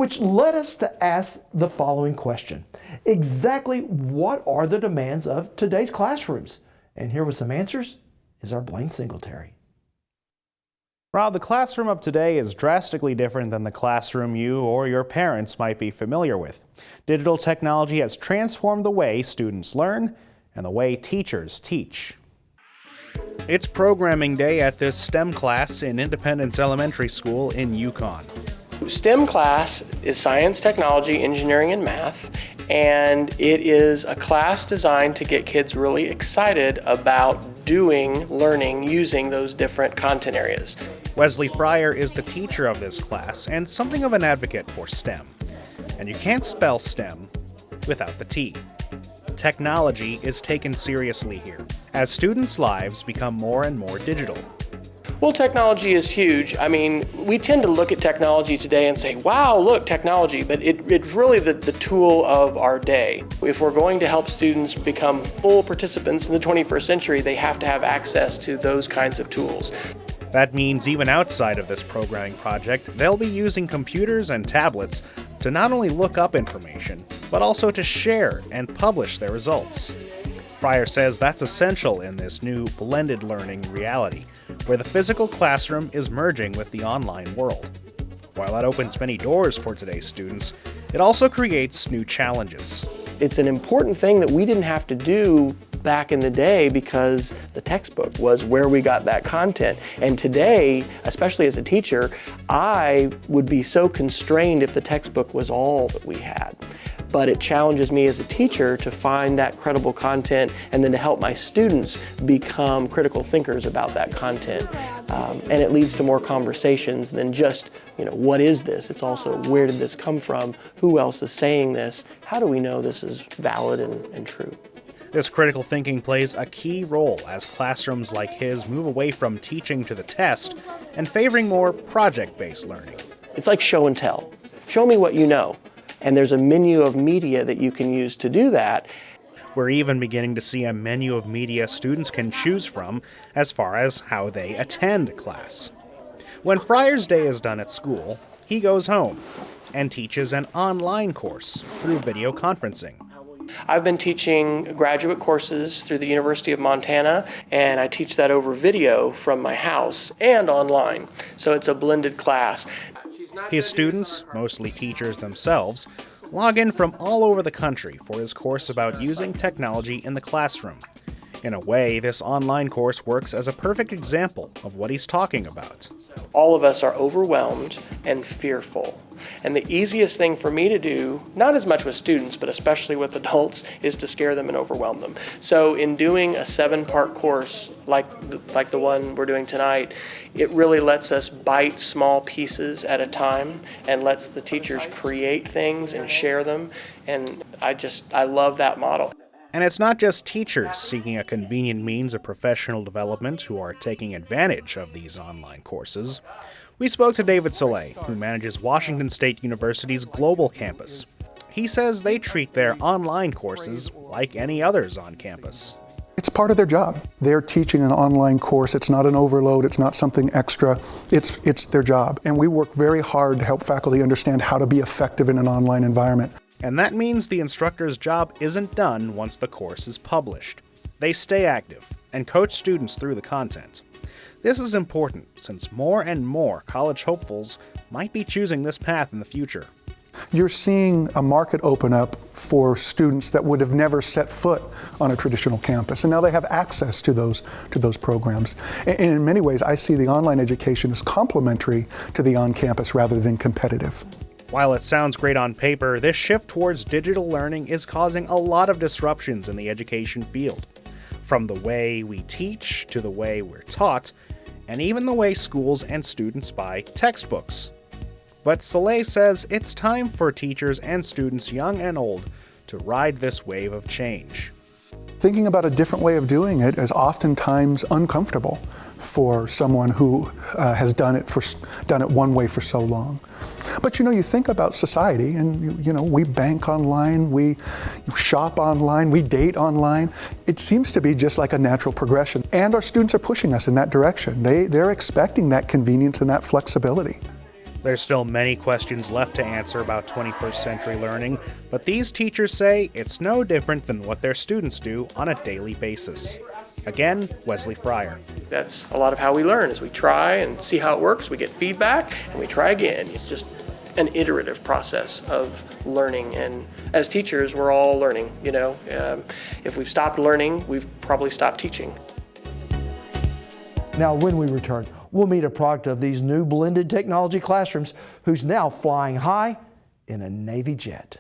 which led us to ask the following question. Exactly what are the demands of today's classrooms? And here with some answers is our Blaine Singletary. Rob, the classroom of today is drastically different than the classroom you or your parents might be familiar with. Digital technology has transformed the way students learn and the way teachers teach. It's programming day at this STEM class in Independence Elementary School in Yukon. STEM class is science, technology, engineering, and math, and it is a class designed to get kids really excited about learning, using those different content areas. Wesley Fryer is the teacher of this class and something of an advocate for STEM. And you can't spell STEM without the T. Technology is taken seriously here, as students' lives become more and more digital. Well, technology is huge. I mean, we tend to look at technology today and say, wow, look, technology, but it's really the tool of our day. If we're going to help students become full participants in the 21st century, they have to have access to those kinds of tools. That means even outside of this programming project, they'll be using computers and tablets to not only look up information, but also to share and publish their results. Fryer says that's essential in this new blended learning reality, where the physical classroom is merging with the online world. While that opens many doors for today's students, it also creates new challenges. It's an important thing that we didn't have to do back in the day because the textbook was where we got that content. And today, especially as a teacher, I would be so constrained if the textbook was all that we had. But it challenges me as a teacher to find that credible content and then to help my students become critical thinkers about that content. And it leads to more conversations than just, what is this? It's also, where did this come from? Who else is saying this? How do we know this is valid and true? This critical thinking plays a key role as classrooms like his move away from teaching to the test and favoring more project-based learning. It's like show and tell. Show me what you know. And there's a menu of media that you can use to do that. We're even beginning to see a menu of media students can choose from as far as how they attend class. When Fryer's day is done at school, he goes home and teaches an online course through video conferencing. I've been teaching graduate courses through the University of Montana, and I teach that over video from my house and online. So it's a blended class. His students, mostly teachers themselves, log in from all over the country for his course about using technology in the classroom. In a way, this online course works as a perfect example of what he's talking about. All of us are overwhelmed and fearful. And the easiest thing for me to do, not as much with students, but especially with adults, is to scare them and overwhelm them. So in doing a 7-part course like the one we're doing tonight, it really lets us bite small pieces at a time and lets the teachers create things and share them. And I love that model. And it's not just teachers seeking a convenient means of professional development who are taking advantage of these online courses. We spoke to David Soleil, who manages Washington State University's global campus. He says they treat their online courses like any others on campus. It's part of their job. They're teaching an online course. It's not an overload. It's not something extra. It's their job. And we work very hard to help faculty understand how to be effective in an online environment. And that means the instructor's job isn't done once the course is published. They stay active and coach students through the content. This is important since more and more college hopefuls might be choosing this path in the future. You're seeing a market open up for students that would have never set foot on a traditional campus, and now they have access to those programs. And in many ways, I see the online education as complementary to the on-campus rather than competitive. While it sounds great on paper, this shift towards digital learning is causing a lot of disruptions in the education field. From the way we teach to the way we're taught, and even the way schools and students buy textbooks. But Soleil says it's time for teachers and students young and old to ride this wave of change. Thinking about a different way of doing it is oftentimes uncomfortable for someone who has done it one way for so long. But you think about society, and we bank online, we shop online, we date online. It seems to be just like a natural progression, and our students are pushing us in that direction. They're expecting that convenience and that flexibility. There's still many questions left to answer about 21st century learning, but these teachers say it's no different than what their students do on a daily basis. Again, Wesley Fryer. That's a lot of how we learn, is we try and see how it works, we get feedback, and we try again. It's just an iterative process of learning, and as teachers, we're all learning, you know. If we've stopped learning, we've probably stopped teaching. Now, when we return, we'll meet a product of these new blended technology classrooms who's now flying high in a Navy jet.